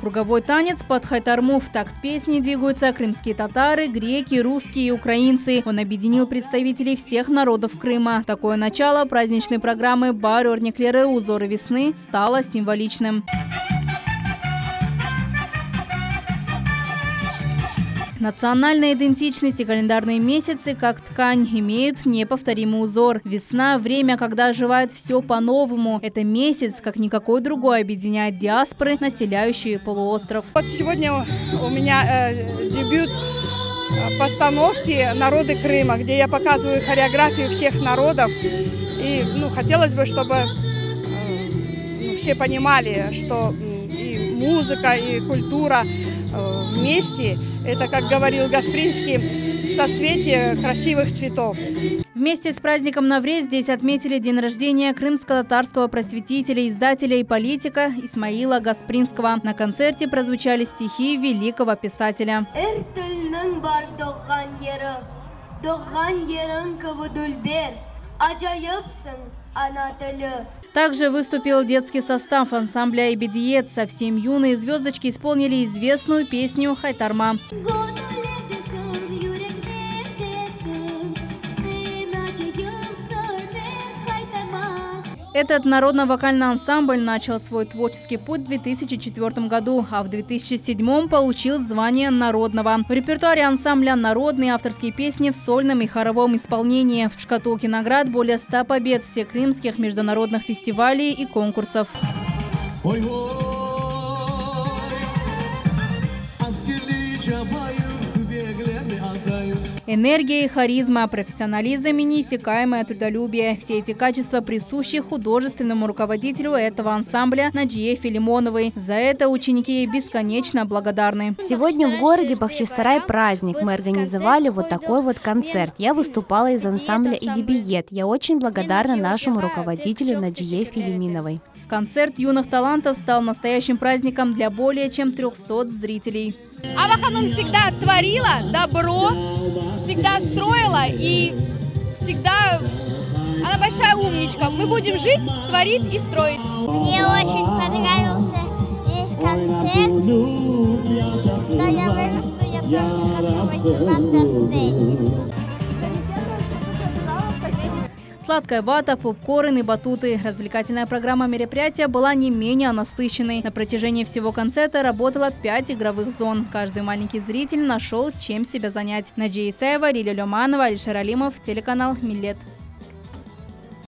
Круговой танец под хайтарму. В такт песни двигаются крымские татары, греки, русские и украинцы. Он объединил представителей всех народов Крыма. Такое начало праздничной программы «Бар Орниклеры. Узоры весны» стало символичным. Национальная идентичность и календарные месяцы, как ткань, имеют неповторимый узор. Весна – время, когда оживает все по-новому. Это месяц, как никакой другой, объединяет диаспоры, населяющие полуостров. Вот сегодня у меня дебют постановки «Народы Крыма», где я показываю хореографию всех народов. И хотелось бы, чтобы все понимали, что и музыка, и культура вместе – это, как говорил Гаспринский, соцветие красивых цветов. Вместе с праздником Наврез здесь отметили день рождения крымско-татарского просветителя, издателя и политика Исмаила Гаспринского. На концерте прозвучали стихи великого писателя. Также выступил детский состав ансамбля «Эбидиет». Совсем юные звездочки исполнили известную песню «Хайтарма». Этот народно-вокальный ансамбль начал свой творческий путь в 2004 году, а в 2007 получил звание народного. В репертуаре ансамбля народные авторские песни в сольном и хоровом исполнении. В шкатулке наград более 100 побед всех крымских международных фестивалей и конкурсов. Энергия и харизма, профессионализм и неиссякаемое трудолюбие – все эти качества присущи художественному руководителю этого ансамбля Наджие Филимоновой. За это ученики бесконечно благодарны. Сегодня в городе Бахчисарай праздник. Мы организовали вот такой вот концерт. Я выступала из ансамбля «Эбидиет». Я очень благодарна нашему руководителю Наджие Филимоновой. Концерт юных талантов стал настоящим праздником для более чем 300 зрителей. Ава Ханум всегда творила добро, всегда строила и всегда... Она большая умничка. Мы будем жить, творить и строить. Мне очень понравился весь концерт. Да, я вижу, что я тоже хочу выступать на сцене. Сладкая вата, попкорн и батуты. Развлекательная программа мероприятия была не менее насыщенной. На протяжении всего концерта работало 5 игровых зон. Каждый маленький зритель нашел, чем себя занять. Наджия Исаева, Риля Леманова, Алишер Алимов, телеканал «Миллет».